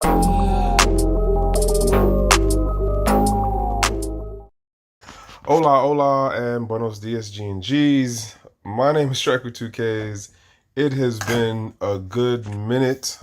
Hola, hola, and buenos dias, GnGs. My name is Trekkw2ks. It has been a good minute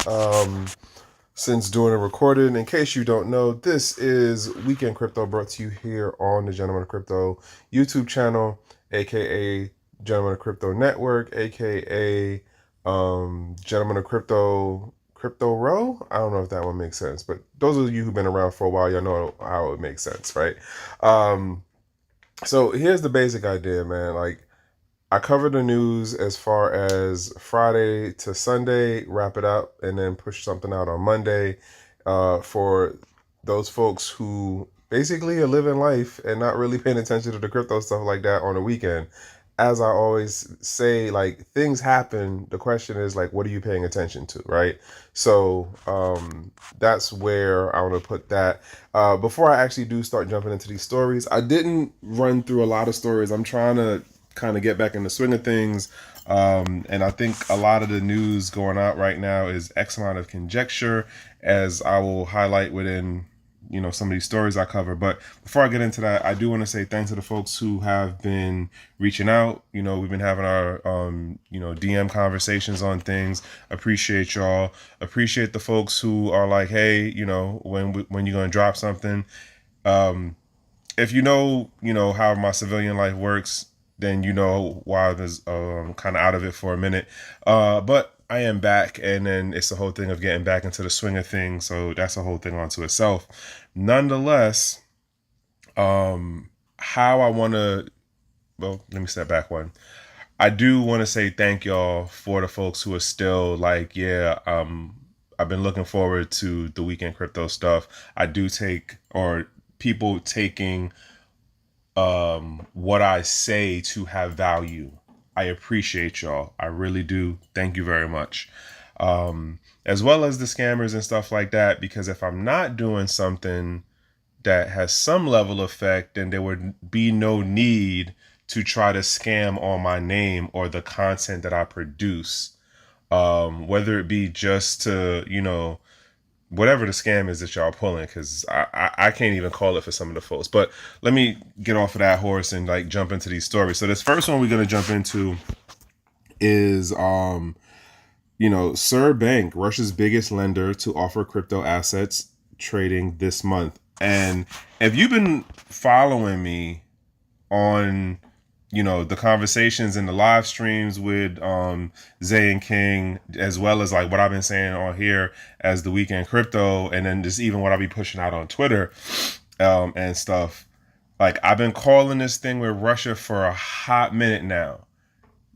since doing a recording. In case you don't know, this is Weekend Crypto brought to you here on the Gentleman of Crypto YouTube channel, aka Gentleman of Crypto Network, aka Gentleman of Crypto Row. I don't know if that one makes sense, but those of you who've been around for a while, y'all know how it makes sense, right? So here's the basic idea, man. Like, I cover the news as far as Friday to Sunday, wrap it up, and then push something out on Monday for those folks who basically are living life and not really paying attention to the crypto stuff like that on the weekend. As I always say, like, things happen. The question is, like, what are you paying attention to, right? So that's where I want to put that. Before I actually do start jumping into these stories, I didn't run through a lot of stories. I'm trying to kind of get back in the swing of things. And I think a lot of the news going out right now is X amount of conjecture, as I will highlight within, some of these stories I cover. But before I get into that, I do want to say thanks to the folks who have been reaching out. We've been having our, DM conversations on things. Appreciate y'all. Appreciate the folks who are like, hey, when you're going to drop something. If how my civilian life works, then you know why I was kind of out of it for a minute. But I am back, and then it's the whole thing of getting back into the swing of things. So that's a whole thing onto itself. Nonetheless, how I want to, well, let me step back one. I do want to say thank y'all for the folks who are still like, I've been looking forward to the weekend crypto stuff. I do take, or people taking what I say to have value. I appreciate y'all. I really do. Thank you very much. As well as the scammers and stuff like that, because if I'm not doing something that has some level of effect, then there would be no need to try to scam on my name or the content that I produce. Whether it be just to, whatever the scam is that y'all pulling, because I can't even call it for some of the folks. But let me get off of that horse and like jump into these stories. So this first one we're gonna jump into is Sir Bank, Russia's biggest lender to offer crypto assets trading this month. And if you've been following me on the conversations and the live streams with Zay and King, as well as like what I've been saying on here as the weekend crypto, and then just even what I'll be pushing out on Twitter and stuff. Like, I've been calling this thing with Russia for a hot minute now.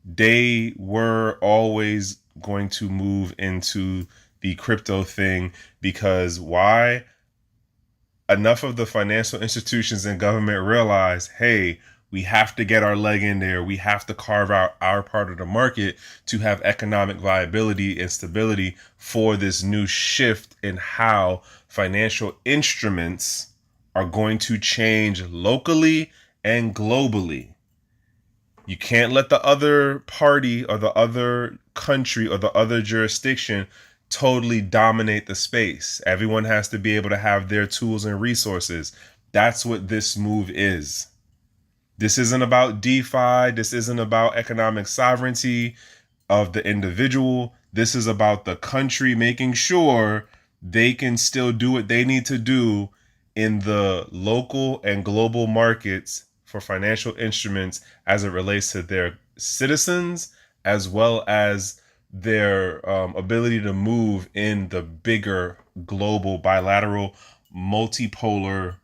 They were always going to move into the crypto thing, because why? Enough of the financial institutions and government realize, hey, we have to get our leg in there. We have to carve out our part of the market to have economic viability and stability for this new shift in how financial instruments are going to change locally and globally. You can't let the other party or the other country or the other jurisdiction totally dominate the space. Everyone has to be able to have their tools and resources. That's what this move is. This isn't about DeFi. This isn't about economic sovereignty of the individual. This is about the country making sure they can still do what they need to do in the local and global markets for financial instruments as it relates to their citizens, as well as their ability to move in the bigger global bilateral multipolar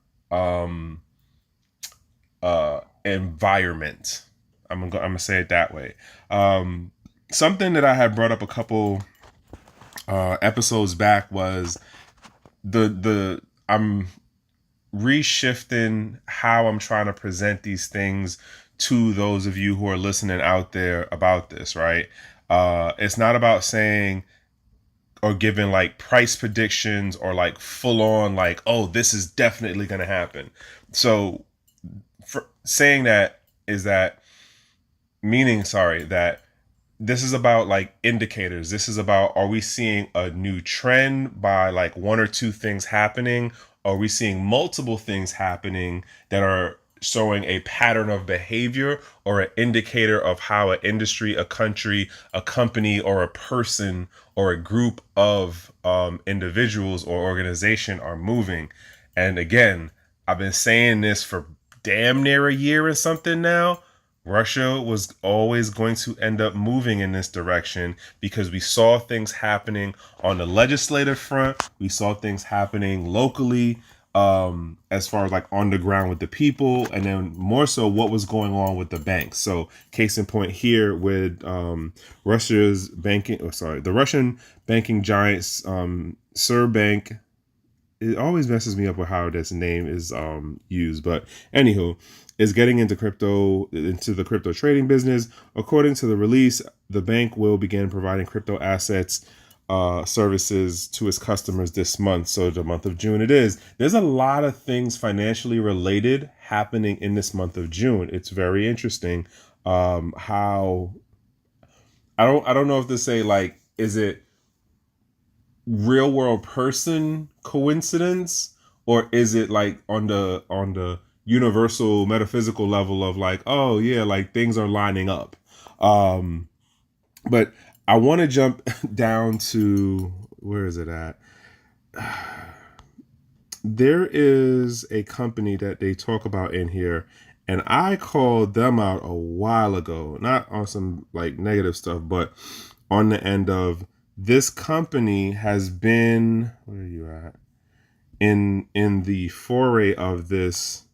environment. I'm gonna say it that way. Something that I had brought up a couple episodes back was I'm reshifting how I'm trying to present these things to those of you who are listening out there about this, right? It's not about saying or giving like price predictions or like full on like, oh, this is definitely going to happen. So for saying that is that meaning, sorry, that this is about like indicators. This is about, are we seeing a new trend by like one or two things happening? Are we seeing multiple things happening that are showing a pattern of behavior or an indicator of how an industry, a country, a company, or a person or a group of individuals or organization are moving? And again, I've been saying this for damn near a year and something now. Russia was always going to end up moving in this direction because we saw things happening on the legislative front. We saw things happening locally, as far as like on the ground with the people, and then more so what was going on with the banks. So case in point here with Russia's banking, the Russian banking giants, Bank. It always messes me up with how this name is used, but anywho, is getting into the crypto trading business. According to the release, the bank will begin providing crypto assets services to its customers this month. So the month of June it is. There's a lot of things financially related happening in this month of June. It's very interesting how I don't know if to say, like, is it real world person coincidence, or is it like on the universal metaphysical level of like, oh yeah, like things are lining up. But I want to jump down to, where is it at? There is a company that they talk about in here, and I called them out a while ago, not on some like negative stuff, but on the end of, this company has been, where are you at, in the foray of this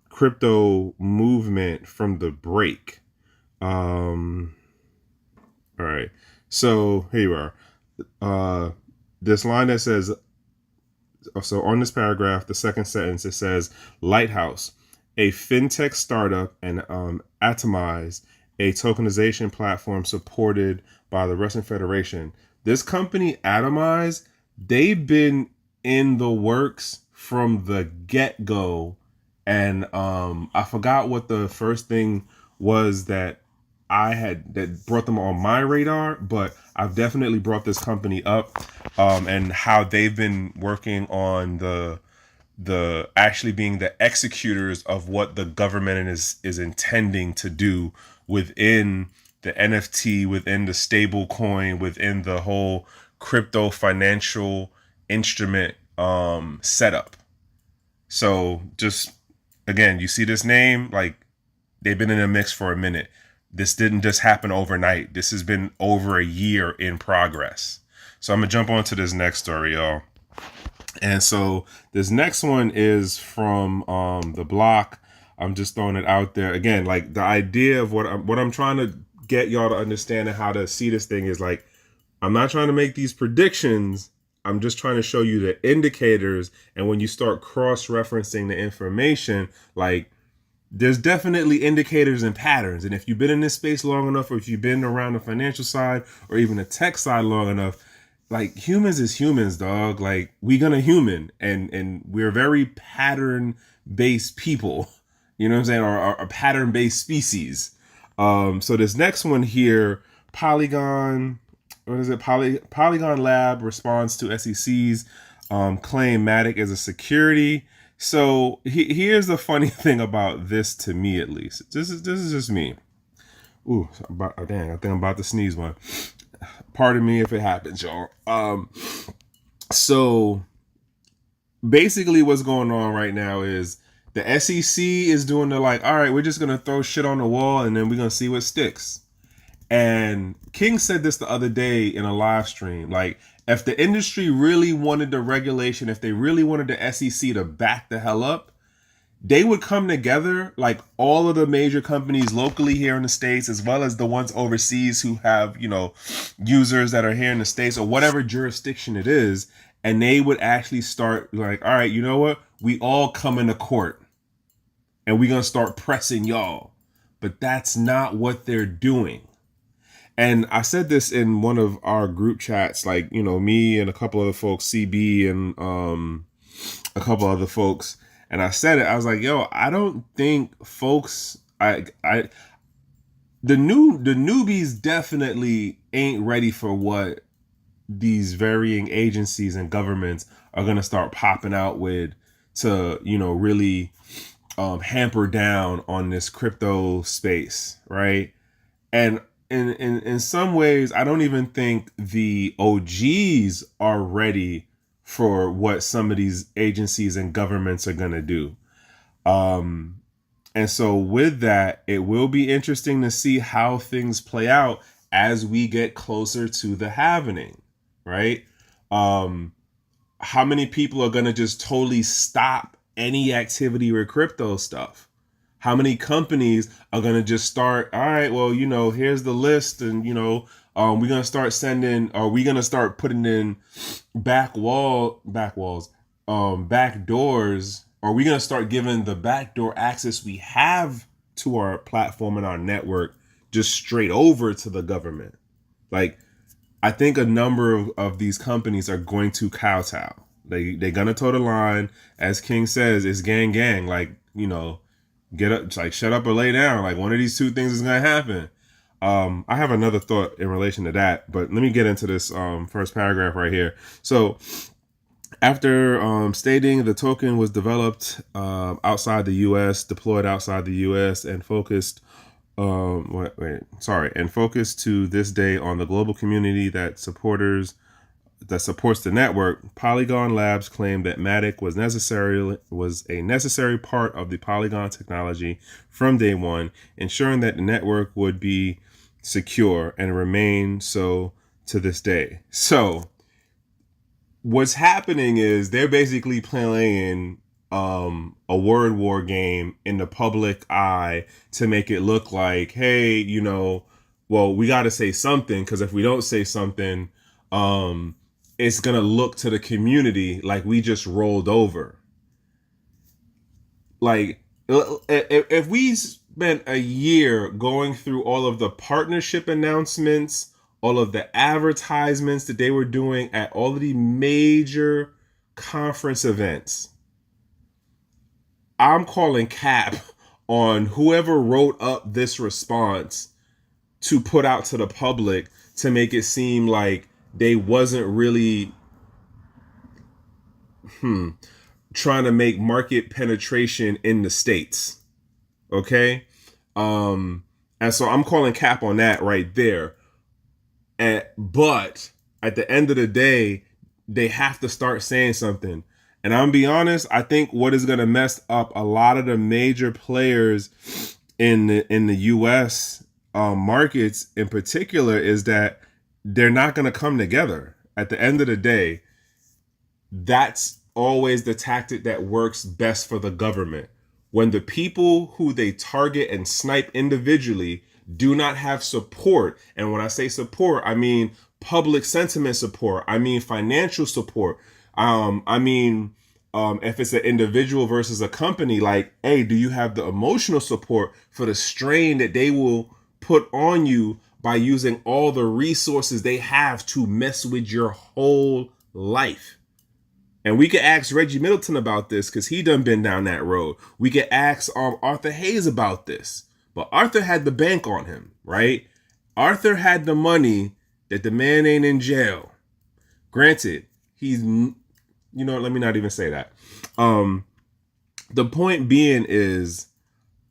crypto movement from the break. All right, so here you are. This line that says, so on this paragraph, the second sentence, it says, Lighthouse, a fintech startup, and Atomize, a tokenization platform supported by the Russian Federation. This company, Atomize, they've been in the works from the get-go. And I forgot what the first thing was that that brought them on my radar, but I've definitely brought this company up, and how they've been working on the actually being the executors of what the government is intending to do within the NFT, within the stable coin, within the whole crypto financial instrument setup. So just, again, you see this name, like, they've been in the mix for a minute. This didn't just happen overnight. This has been over a year in progress. So I'm gonna jump on to this next story, y'all. And so this next one is from the block. I'm just throwing it out there again. Like, the idea of what I'm trying to get y'all to understand and how to see this thing is, like, I'm not trying to make these predictions. I'm just trying to show you the indicators. And when you start cross-referencing the information, like, there's definitely indicators and patterns. And if you've been in this space long enough, or if you've been around the financial side or even the tech side long enough, like, humans is humans, dog. Like, we gonna human, and we're very pattern based people, you know what I'm saying, or a pattern based species. So this next one here, Polygon, what is it? Polygon Lab responds to SEC's claim MATIC as a security. So here's the funny thing about this, to me at least. This is just me. Ooh, dang! I think I'm about to sneeze one. Pardon me if it happens, y'all. So basically, what's going on right now is the SEC is doing the, like, all right, we're just gonna throw shit on the wall and then we're gonna see what sticks. And King said this the other day in a live stream. Like, if the industry really wanted the regulation, if they really wanted the SEC to back the hell up, they would come together, like all of the major companies locally here in the States, as well as the ones overseas who have, users that are here in the States or whatever jurisdiction it is. And they would actually start like, all right, you know what? We all come into court and we're going to start pressing y'all. But that's not what they're doing. And I said this in one of our group chats, like, me and a couple other folks, CB and a couple other folks. And I said it, I was like, yo, I don't think folks, the newbies definitely ain't ready for what these varying agencies and governments are going to start popping out with to, really hamper down on this crypto space, right? And in some ways, I don't even think the OGs are ready for what some of these agencies and governments are going to do. And so with that, it will be interesting to see how things play out as we get closer to the halvening, right? How many people are going to just totally stop any activity with crypto stuff? How many companies are going to just start, all right, well, here's the list, and, we're going to start sending, or we're going to start putting in back doors, or we're going to start giving the backdoor access we have to our platform and our network just straight over to the government. Like, I think a number of these companies are going to kowtow. They're going to toe the line. As King says, it's gang. Like, get up, like shut up or lay down. Like one of these two things is going to happen. I have another thought in relation to that, but let me get into this first paragraph right here. So after stating the token was developed outside the U.S., deployed outside the U.S., and focused and focused to this day on the global community that supports the network, Polygon Labs claimed that MATIC was a necessary part of the Polygon technology from day one, ensuring that the network would be secure and remain so to this day. So what's happening is they're basically playing a word war game in the public eye to make it look like, hey, well, we got to say something, because if we don't say something, it's going to look to the community like we just rolled over. Like, if we spent a year going through all of the partnership announcements, all of the advertisements that they were doing at all of the major conference events, I'm calling cap on whoever wrote up this response to put out to the public to make it seem like they wasn't really trying to make market penetration in the States. Okay? And so I'm calling cap on that right there. But at the end of the day, they have to start saying something. And I'm gonna be honest, I think what is gonna mess up a lot of the major players in the US markets in particular is that they're not gonna come together. At the end of the day, that's always the tactic that works best for the government. When the people who they target and snipe individually do not have support, and when I say support, I mean public sentiment support, I mean financial support, if it's an individual versus a company, like, hey, do you have the emotional support for the strain that they will put on you by using all the resources they have to mess with your whole life? And we could ask Reggie Middleton about this because he done been down that road. We could ask Arthur Hayes about this. But Arthur had the bank on him, right? Arthur had the money that the man ain't in jail. Granted, he's... let me not even say that. The point being is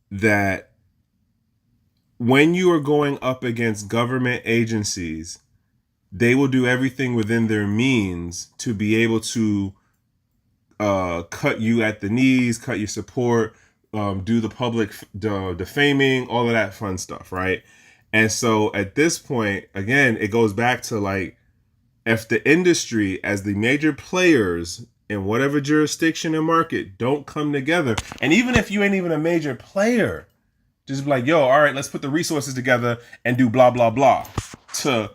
that when you are going up against government agencies, they will do everything within their means to be able to cut you at the knees, cut your support, do the public defaming, all of that fun stuff, right? And so at this point, again, it goes back to like, if the industry, as the major players in whatever jurisdiction and market, don't come together, and even if you ain't even a major player, just be like, yo, all right, let's put the resources together and do blah, blah, blah to,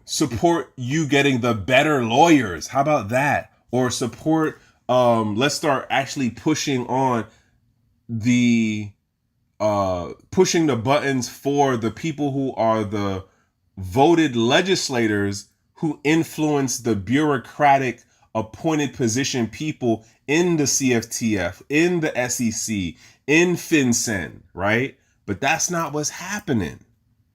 support you getting the better lawyers. How about that? Or support, let's start actually pushing on the, pushing the buttons for the people who are the voted legislators who influence the bureaucratic appointed position people in the CFTF, in the SEC, in FinCEN, right? But that's not what's happening.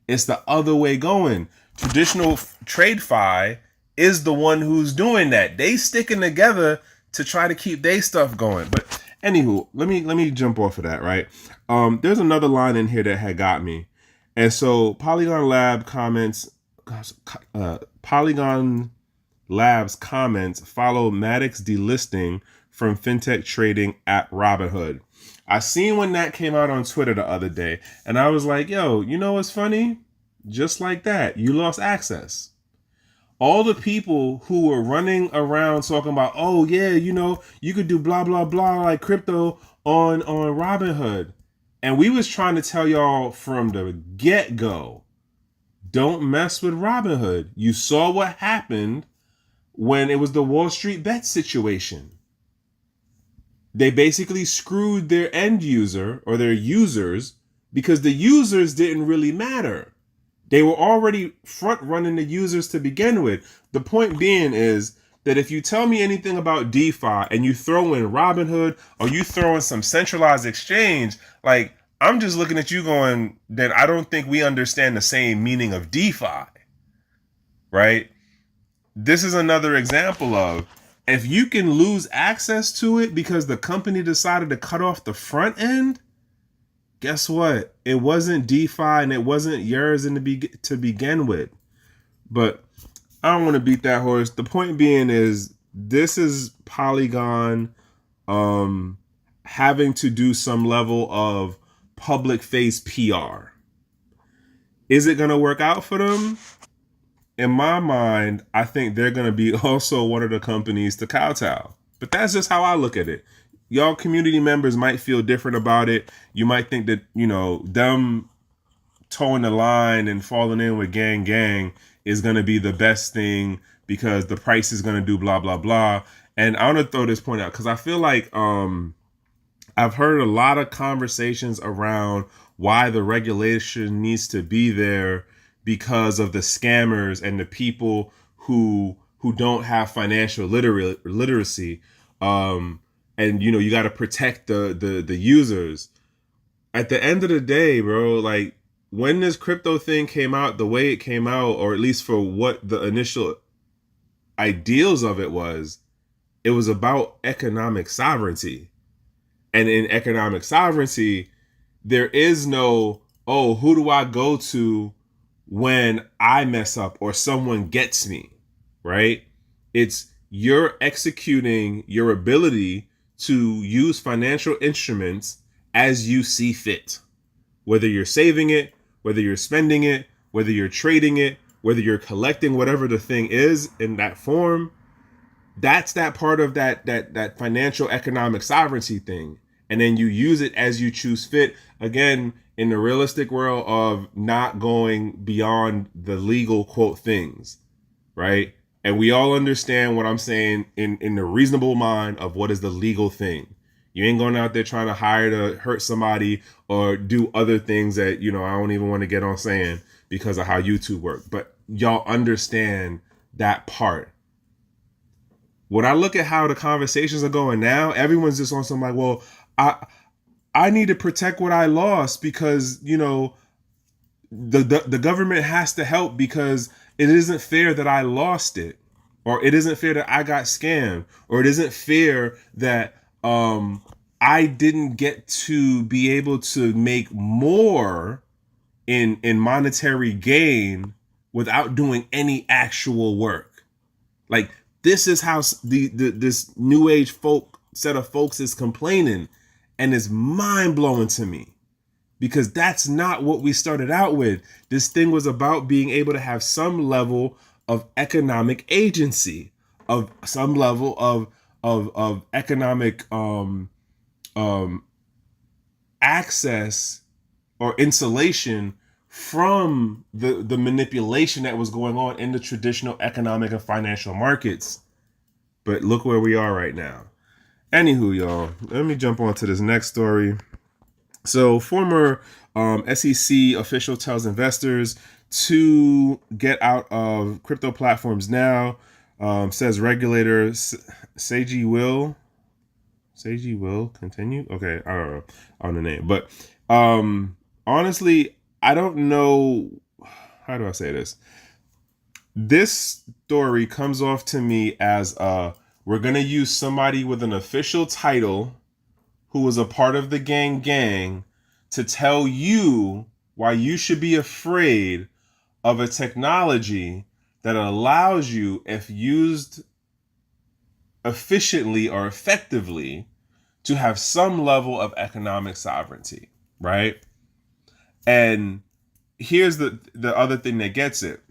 It's the other way going. Traditional TradeFi is the one who's doing that. They sticking together to try to keep their stuff going. But anywho, let me jump off of that, right? There's another line in here that had got me. And so Polygon Labs comments follow MATIC's delisting from fintech trading app Robinhood. I seen when that came out on Twitter the other day, and I was like, yo, you know what's funny? Just like that, you lost access. All the people who were running around talking about, oh yeah, you could do blah blah blah like crypto on Robinhood, and we was trying to tell y'all from the get-go, don't mess with Robinhood. You saw what happened when it was the Wall Street bet situation. They basically screwed their end user or their users because the users didn't really matter. They were already front running the users to begin with. The point being is that if you tell me anything about DeFi and you throw in Robinhood or you throw in some centralized exchange, like I'm just looking at you going, then I don't think we understand the same meaning of DeFi, right? This is another example of, if you can lose access to it because the company decided to cut off the front end, guess what? It wasn't DeFi and it wasn't yours to begin with. But I don't want to beat that horse. The point being is, this is Polygon having to do some level of public face PR. Is it going to work out for them? In my mind, I think they're going to be also one of the companies to kowtow. But that's just how I look at it. Y'all community members might feel different about it. You might think that, them towing the line and falling in with gang is going to be the best thing because the price is going to do blah, blah, blah. And I want to throw this point out because I feel like I've heard a lot of conversations around why the regulation needs to be there because of the scammers and the people who don't have financial literacy. And you got to protect the users. At the end of the day, bro, like when this crypto thing came out the way it came out, or at least for what the initial ideals of it was about economic sovereignty. And in economic sovereignty, there is no, oh, who do I go to when I mess up or someone gets me, right? It's you're executing your ability to use financial instruments as you see fit. Whether you're saving it, whether you're spending it, whether you're trading it, whether you're collecting whatever the thing is in that form, that's that part of that financial economic sovereignty thing. And then you use it as you choose fit. Again, in the realistic world of not going beyond the legal quote things, right? And we all understand what I'm saying in the reasonable mind of what is the legal thing. You ain't going out there trying to hire to hurt somebody or do other things that, I don't even want to get on saying because of how YouTube works. But y'all understand that part. When I look at how the conversations are going now, everyone's just on some like, well, I need to protect what I lost because, the government has to help because it isn't fair that I lost it, or it isn't fair that I got scammed, or it isn't fair that I didn't get to be able to make more in monetary gain without doing any actual work. Like, this is how this new age set of folks is complaining, and it's mind blowing to me because that's not what we started out with. This thing was about being able to have some level of economic agency, of some level of economic access or insulation from the manipulation that was going on in the traditional economic and financial markets. But look where we are right now. Anywho, y'all, let me jump on to this next story. So former SEC official tells investors to get out of crypto platforms now. Says regulator Seiji will continue. Okay, I don't know on the name, but honestly, I don't know. How do I say this? This story comes off to me as we're going to use somebody with an official title who was a part of the gang to tell you why you should be afraid of a technology that allows you, if used efficiently or effectively, to have some level of economic sovereignty, right? And here's the other thing that gets it.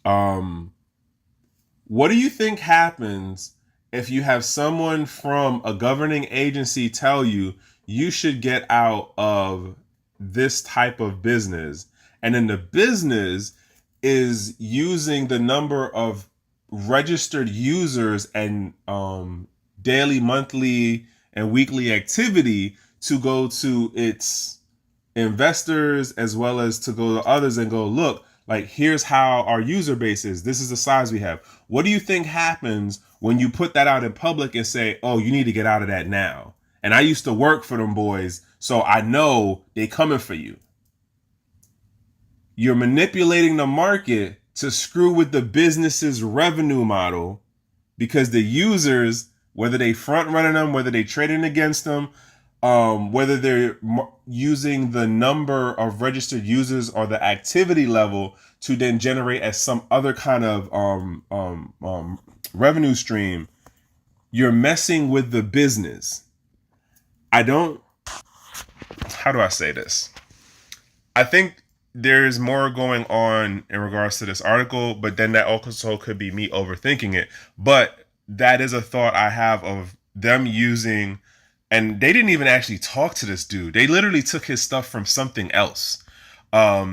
What do you think happens if you have someone from a governing agency tell you you should get out of this type of business, and then the business is using the number of registered users and daily, monthly, and weekly activity to go to its investors as well as to go to others and go, look, like, here's how our user base is. This is the size we have. What do you think happens when you put that out in public and say, oh, you need to get out of that now? And I used to work for them boys, so I know they coming for you. You're manipulating the market to screw with the business's revenue model, because the users, whether they front running them, whether they trading against them, whether they're using the number of registered users or the activity level to then generate as some other kind of revenue stream, you're messing with the business. How do I say this? I think there's more going on in regards to this article, but then that also could be me overthinking it. But that is a thought I have of them using, and they didn't even actually talk to this dude. They literally took his stuff from something else. But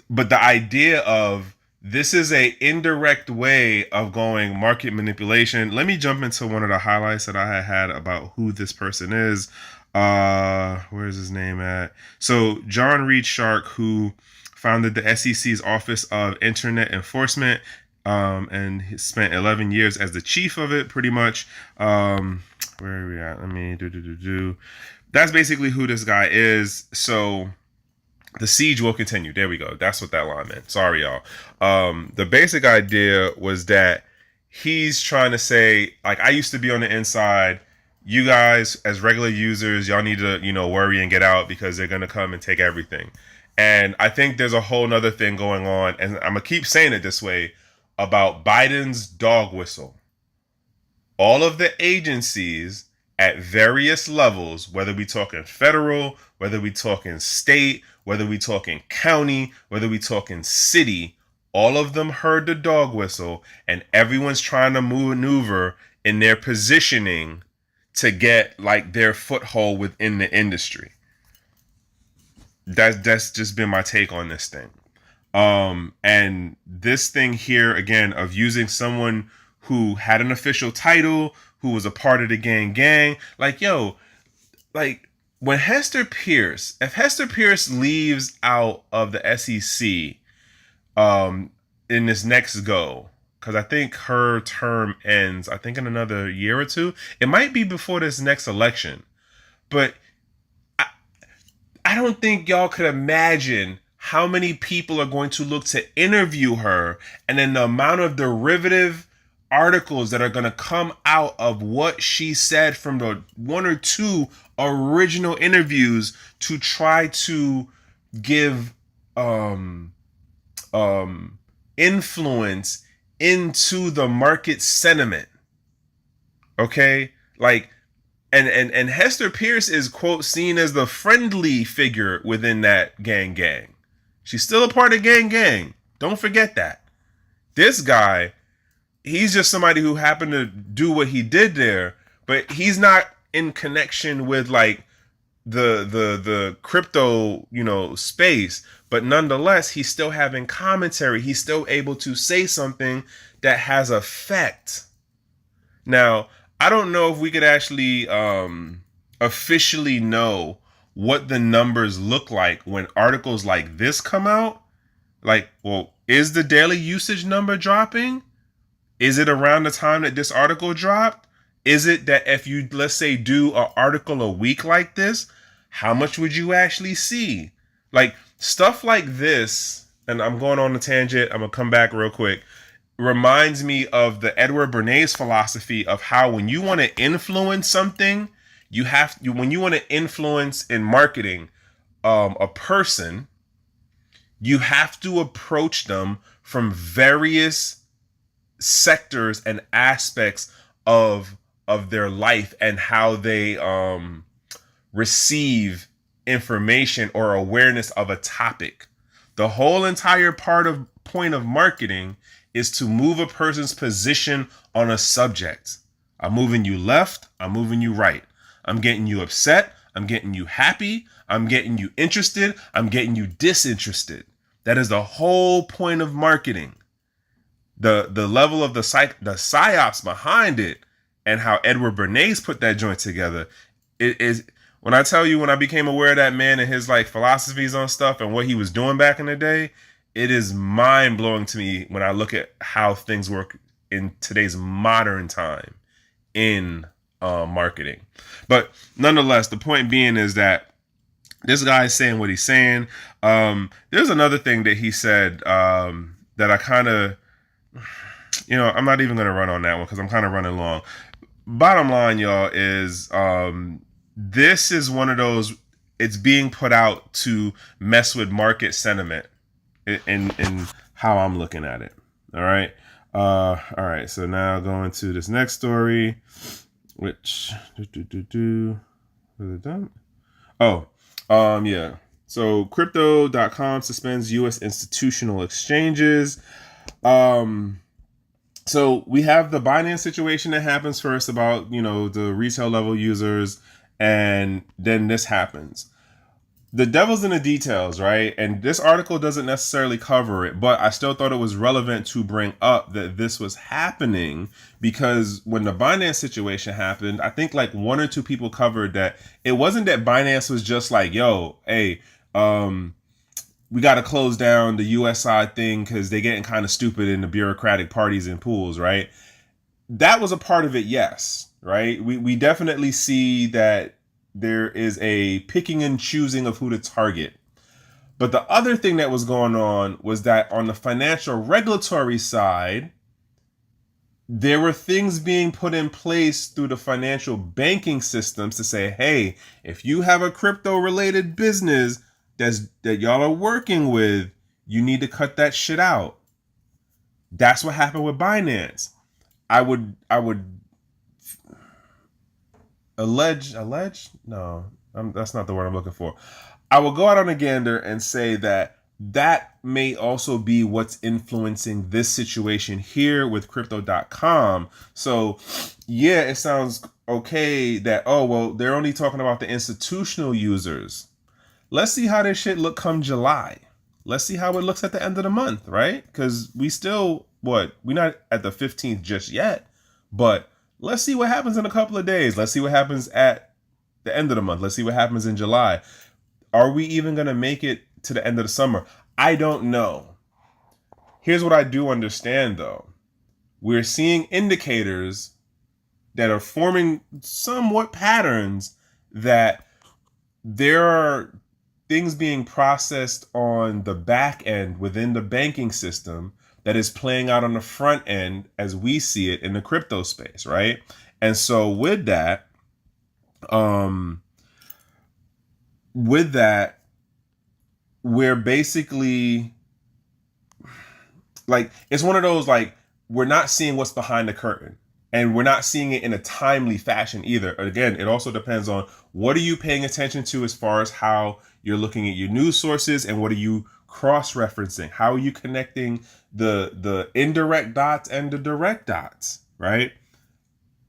the idea of this is a indirect way of going market manipulation. Let me jump into one of the highlights that I had about who this person is. Where's his name at? So John Reed Shark, who founded the SEC's Office of Internet Enforcement, and he spent 11 years as the chief of it, pretty much. Where are we at? Let me do. That's basically who this guy is. So the siege will continue. There we go. That's what that line meant. Sorry, y'all. The basic idea was that he's trying to say, like, I used to be on the inside. You guys, as regular users, y'all need to, worry and get out because they're going to come and take everything. And I think there's a whole nother thing going on, and I'm going to keep saying it this way, about Biden's dog whistle. All of the agencies at various levels, whether we talking federal, whether we talking state, whether we talking county, whether we talking city, all of them heard the dog whistle, and everyone's trying to maneuver in their positioning to get like their foothold within the industry. That's just been my take on this thing. And this thing here, again, of using someone who had an official title, who was a part of the gang, like, yo, like, when if Hester Pierce leaves out of the SEC in this next go, because I think her term ends, I think, in another year or two. It might be before this next election. But I don't think y'all could imagine how many people are going to look to interview her, and then the amount of derivative articles that are going to come out of what she said from the one or two original interviews to try to give influence into the market sentiment. Okay? Like, and Hester Pierce is, quote, seen as the friendly figure within that gang. She's still a part of gang. Don't forget that. This guy, he's just somebody who happened to do what he did there, but he's not in connection with like the crypto, space. But nonetheless, he's still having commentary. He's still able to say something that has effect. Now, I don't know if we could actually officially know what the numbers look like when articles like this come out. Like, well, is the daily usage number dropping? Is it around the time that this article dropped? Is it that if you, let's say, do an article a week like this, How much would you actually see? Like stuff like this, and I'm going on a tangent. I'm gonna come back real quick. Reminds me of the Edward Bernays philosophy of how when you want to influence something, when you want to influence in marketing a person, you have to approach them from various sectors and aspects of their life and how they receive information or awareness of a topic. The whole entire point of marketing is to move a person's position on a subject. I'm moving you left, I'm moving you right. I'm getting you upset, I'm getting you happy, I'm getting you interested, I'm getting you disinterested. That is the whole point of marketing. The level of the psyops behind it and how Edward Bernays put that joint together. It is, when I tell you, when I became aware of that man and his like philosophies on stuff and what he was doing back in the day, it is mind blowing to me when I look at how things work in today's modern time in marketing. But nonetheless, the point being is that this guy is saying what he's saying. There's another thing that he said that I kind of, I'm not even going to run on that one because I'm kind of running long. Bottom line, y'all, is this is one of those, it's being put out to mess with market sentiment in how I'm looking at it. All right. All right. So now going to this next story, which was it done? Yeah. So Crypto.com suspends U.S. institutional exchanges. So we have the Binance situation that happens first about, the retail level users, and then this happens. The devil's in the details, right? And this article doesn't necessarily cover it, but I still thought it was relevant to bring up that this was happening because when the Binance situation happened, I think like one or two people covered that it wasn't that Binance was just like, yo, hey, we got to close down the US side thing because they're getting kind of stupid in the bureaucratic parties and pools, right? That was a part of it, yes, right? We definitely see that there is a picking and choosing of who to target. But the other thing that was going on was that on the financial regulatory side, there were things being put in place through the financial banking systems to say, hey, if you have a crypto related business that y'all are working with, you need to cut that shit out. That's what happened with Binance. I would allege? No, that's not the word I'm looking for. I will go out on a gander and say that may also be what's influencing this situation here with Crypto.com. So, yeah, it sounds okay that, they're only talking about the institutional users. Let's see how this shit look come July. Let's see how it looks at the end of the month, right? Because we still, we're not at the 15th just yet, but let's see what happens in a couple of days. Let's see what happens at the end of the month. Let's see what happens in July. Are we even going to make it to the end of the summer? I don't know. Here's what I do understand, though. We're seeing indicators that are forming somewhat patterns that there are things being processed on the back end within the banking system that is playing out on the front end as we see it in the crypto space, right? And so with that, we're basically like, it's one of those, like, we're not seeing what's behind the curtain. And we're not seeing it in a timely fashion either. Again, it also depends on what are you paying attention to as far as how you're looking at your news sources and what are you cross-referencing? How are you connecting the indirect dots and the direct dots, right?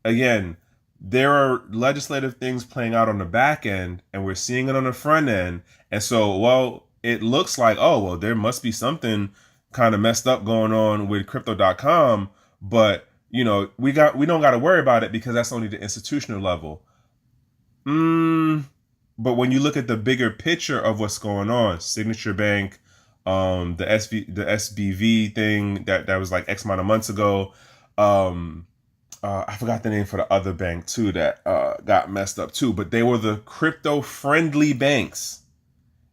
Again, there are legislative things playing out on the back end and we're seeing it on the front end. And so, it looks like, there must be something kind of messed up going on with Crypto.com, but we don't got to worry about it because that's only the institutional level. But when you look at the bigger picture of what's going on, Signature Bank, the SBV thing that was like X amount of months ago, I forgot the name for the other bank too that got messed up too, but they were the crypto friendly banks.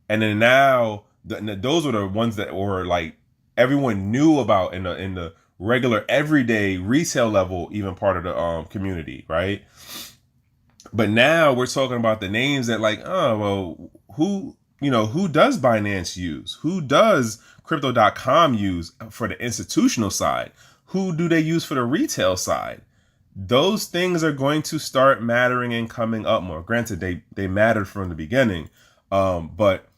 And then now those were the ones that were like everyone knew about in the regular everyday retail level, even part of the community, right? But now we're talking about the names that like, oh well, who does Binance use? Who does Crypto.com use for the institutional side? Who do they use for the retail side? Those things are going to start mattering and coming up more. Granted, they mattered from the beginning, but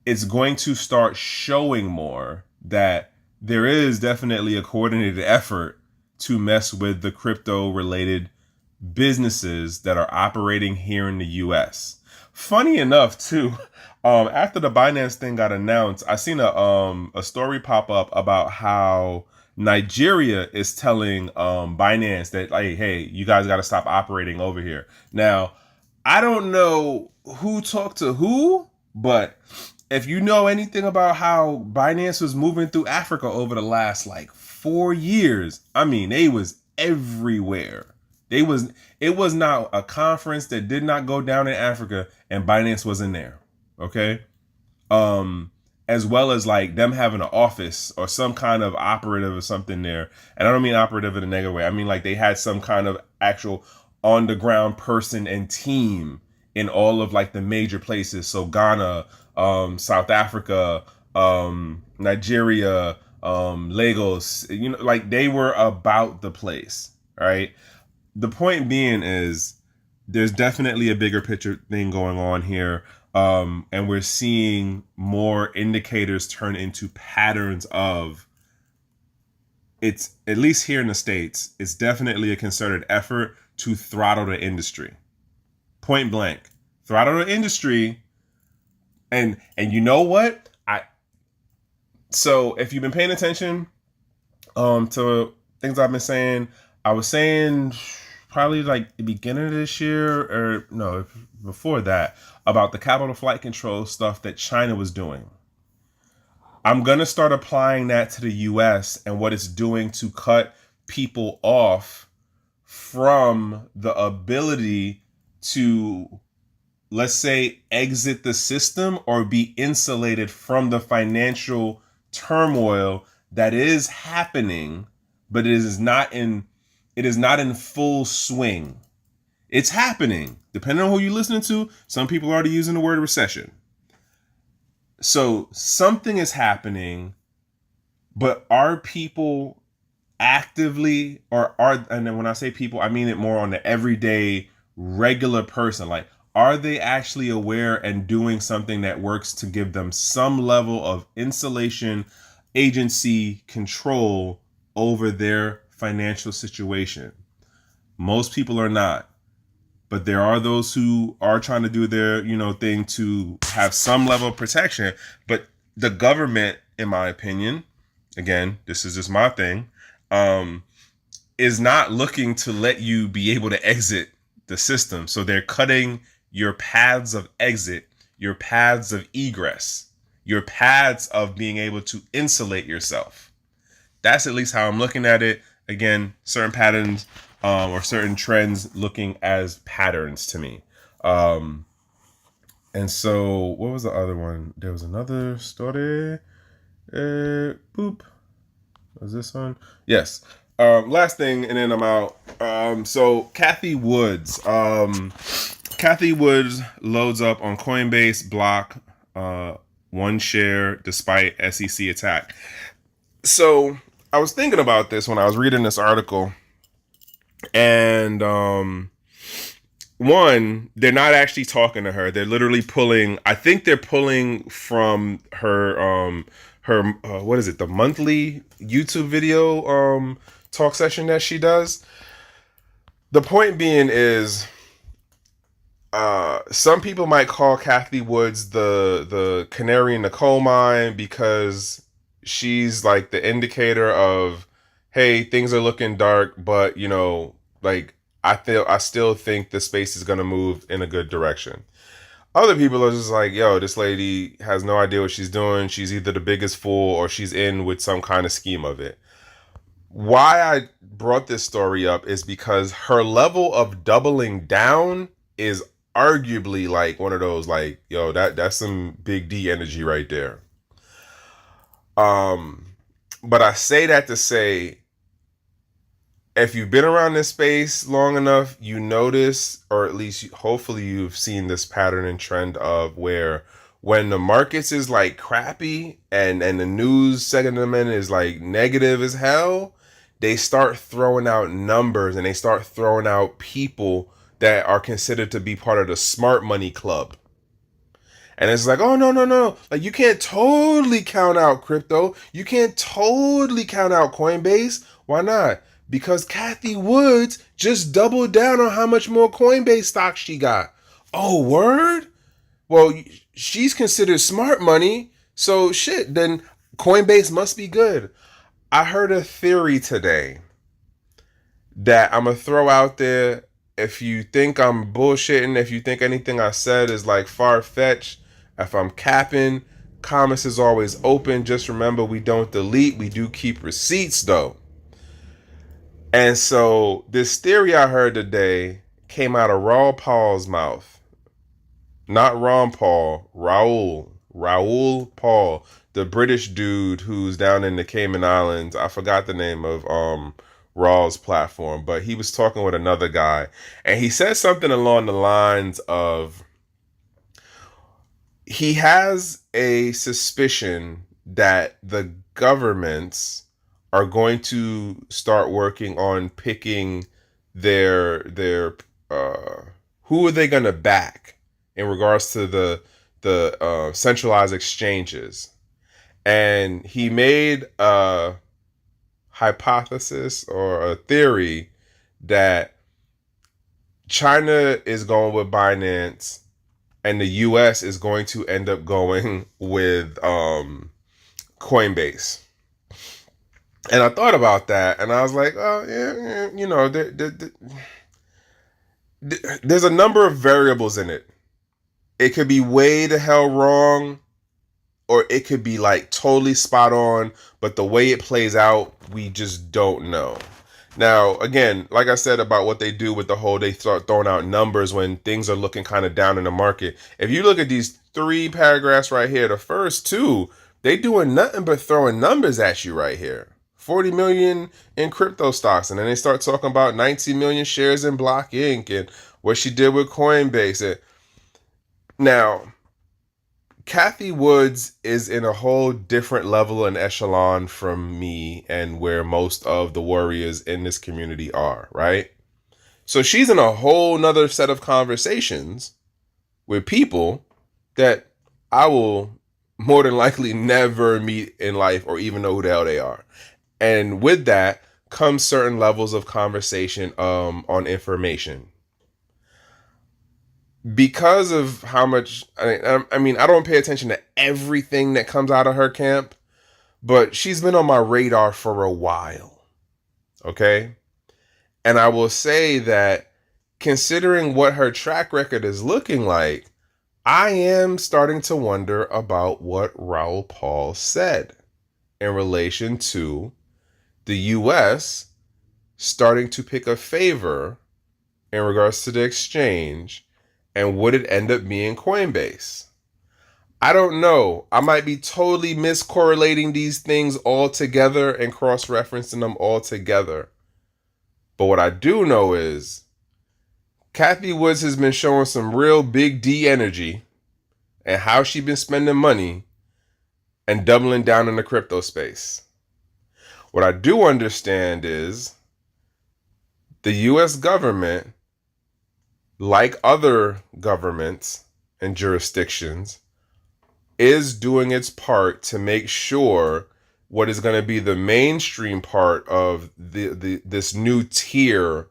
it's going to start showing more that there is definitely a coordinated effort to mess with the crypto related businesses that are operating here in the US. Funny enough, too, after the Binance thing got announced, I seen a story pop up about how Nigeria is telling Binance that, like, hey, you guys got to stop operating over here. Now, I don't know who talked to who, but if you know anything about how Binance was moving through Africa over the last like 4 years, I mean, they was everywhere. It was not a conference that did not go down in Africa and Binance wasn't there. Okay. As well as like them having an office or some kind of operative or something there. And I don't mean operative in a negative way. I mean like they had some kind of actual on the ground person and team in all of like the major places. So Ghana, South Africa, Nigeria, Lagos, like they were about the place, right? The point being is there's definitely a bigger picture thing going on here. And we're seeing more indicators turn into patterns of it's, at least here in the States, it's definitely a concerted effort to throttle the industry. Point blank. Throttle the industry. And you know what? So if you've been paying attention to things I've been saying, I was saying probably like the beginning of this year or no, before that, about the capital flight control stuff that China was doing. I'm going to start applying that to the US and what it's doing to cut people off from the ability to, let's say, exit the system or be insulated from the financial turmoil that is happening, but it is not in full swing. It's happening. Depending on who you're listening to, some people are already using the word recession. So something is happening, but are people actively, and then when I say people, I mean it more on the everyday regular person. Like, are they actually aware and doing something that works to give them some level of insulation, agency, control over their financial situation? Most people are not. But there are those who are trying to do their, thing to have some level of protection. But the government, in my opinion, again, this is just my thing, is not looking to let you be able to exit the system. So they're cutting your paths of exit, your paths of egress, your paths of being able to insulate yourself. That's at least how I'm looking at it. Again, certain patterns or certain trends looking as patterns to me. And so what was the other one? There was another story. Boop. Was this one? Yes. Last thing, and then I'm out. So Cathie Woods. Cathie Woods loads up on Coinbase, block one share despite SEC attack. So I was thinking about this when I was reading this article. And one, they're not actually talking to her. They're literally pulling. I think they're pulling from her what is it? The monthly YouTube video talk session that she does. The point being is, some people might call Cathie Woods the canary in the coal mine because she's like the indicator of, hey, things are looking dark, but like I still think the space is gonna move in a good direction. Other people are just like, yo, this lady has no idea what she's doing. She's either the biggest fool or she's in with some kind of scheme of it. Why I brought this story up is because her level of doubling down is arguably like one of those like, yo, that's some big D energy right there. But I say that to say, if you've been around this space long enough, you notice, or at least hopefully you've seen this pattern and trend of where when the markets is like crappy and the news segment is like negative as hell, they start throwing out numbers and they start throwing out people that are considered to be part of the smart money club. And it's like, oh, no, no, no. Like, you can't totally count out crypto. You can't totally count out Coinbase. Why not? Because Cathie Woods just doubled down on how much more Coinbase stock she got. Oh, word? Well, she's considered smart money. So, shit, then Coinbase must be good. I heard a theory today that I'm going to throw out there. If you think I'm bullshitting, if you think anything I said is like far-fetched, if I'm capping, comments is always open. Just remember, we don't delete. We do keep receipts, though. And so this theory I heard today came out of Raul Paul's mouth. Not Ron Paul, Raul. Raul Paul, the British dude who's down in the Cayman Islands. I forgot the name of Raw's platform, but he was talking with another guy. And he said something along the lines of, he has a suspicion that the governments are going to start working on picking their who are they going to back in regards to the centralized exchanges. And he made a hypothesis or a theory that China is going with Binance and the US is going to end up going with Coinbase. And I thought about that and I was like, oh, yeah, you know, there's a number of variables in it. It could be way the hell wrong, or it could be like totally spot on, but the way it plays out, we just don't know. Now, again, like I said about what they do with the whole, they start throwing out numbers when things are looking kind of down in the market. If you look at these 3 paragraphs right here, the first 2, they doing nothing but throwing numbers at you right here. 40 million in crypto stocks. And then they start talking about 19 million shares in Block Inc. and what she did with Coinbase. Now, Cathie Woods is in a whole different level and echelon from me and where most of the warriors in this community are, right? So she's in a whole nother set of conversations with people that I will more than likely never meet in life or even know who the hell they are. And with that comes certain levels of conversation on information. Because of how much, I mean, I don't pay attention to everything that comes out of her camp, but she's been on my radar for a while. Okay? And I will say that considering what her track record is looking like, I am starting to wonder about what Raul Paul said in relation to the US starting to pick a favor in regards to the exchange. And would it end up being Coinbase? I don't know. I might be totally miscorrelating these things all together and cross-referencing them all together. But what I do know is Cathie Woods has been showing some real big D energy and how she's been spending money and doubling down in the crypto space. What I do understand is the US government, like other governments and jurisdictions, is doing its part to make sure what is going to be the mainstream part of this new tier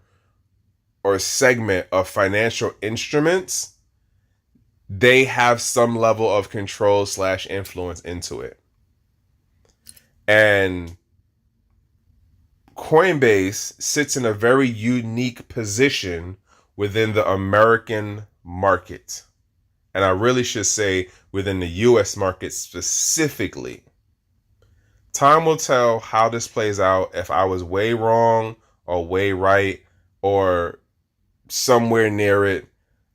or segment of financial instruments, they have some level of control / influence into it. And Coinbase sits in a very unique position within the American market. And I really should say within the US market specifically. Time will tell how this plays out, if I was way wrong or way right or somewhere near it.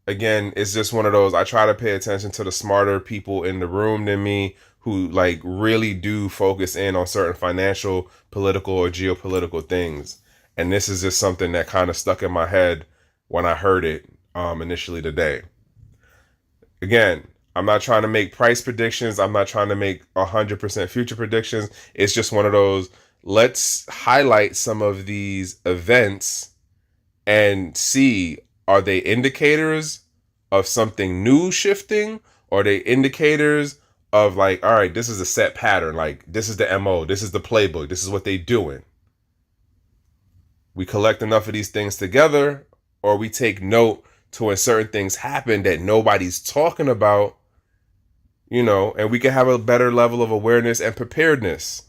Again, it's just one of those, I try to pay attention to the smarter people in the room than me who like really do focus in on certain financial, political, or geopolitical things. And this is just something that kind of stuck in my head when I heard it initially today. Again, I'm not trying to make price predictions. I'm not trying to make 100% future predictions. It's just one of those, let's highlight some of these events and see, are they indicators of something new shifting? Or are they indicators of like, all right, this is a set pattern. Like, this is the MO. This is the playbook. This is what they doing. We collect enough of these things together, or we take note to when certain things happen that nobody's talking about, and we can have a better level of awareness and preparedness.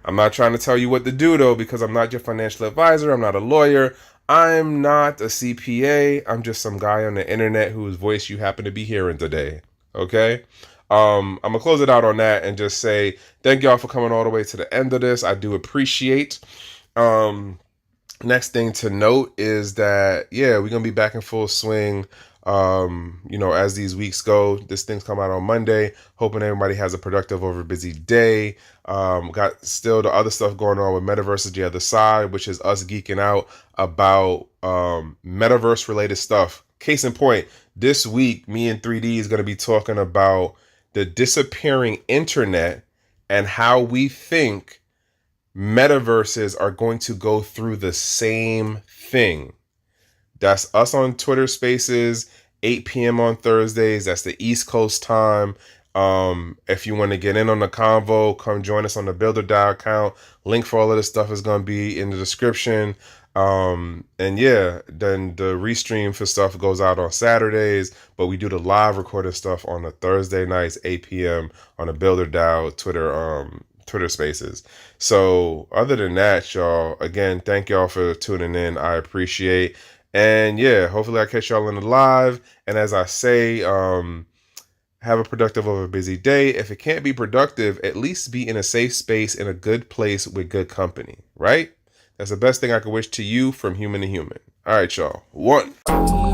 I'm not trying to tell you what to do, though, because I'm not your financial advisor. I'm not a lawyer. I'm not a CPA. I'm just some guy on the internet whose voice you happen to be hearing today. Okay? I'm going to close it out on that and just say thank y'all for coming all the way to the end of this. I do appreciate. Next thing to note is that, yeah, we're going to be back in full swing. As these weeks go. This thing's come out on Monday. Hoping everybody has a productive over busy day. Got still the other stuff going on with Metaverse the other side, which is us geeking out about Metaverse related stuff. Case in point, this week, me and 3D is going to be talking about the disappearing internet and how we think metaverses are going to go through the same thing. That's us on Twitter Spaces, 8 p.m. on Thursdays. That's the East Coast time. If you want to get in on the convo, come join us on the Builder Dial account. Link for all of this stuff is going to be in the description. And yeah, then the restream for stuff goes out on Saturdays, but we do the live recorded stuff on the Thursday nights, 8 p.m. on the Builder Dial Twitter Spaces. So other than that, y'all, again, thank y'all for tuning in. I appreciate. And yeah, hopefully I catch y'all in the live. And as I say, have a productive over a busy day. If it can't be productive, at least be in a safe space, in a good place with good company, right? That's the best thing I could wish to you from human to human. All right, y'all. 1.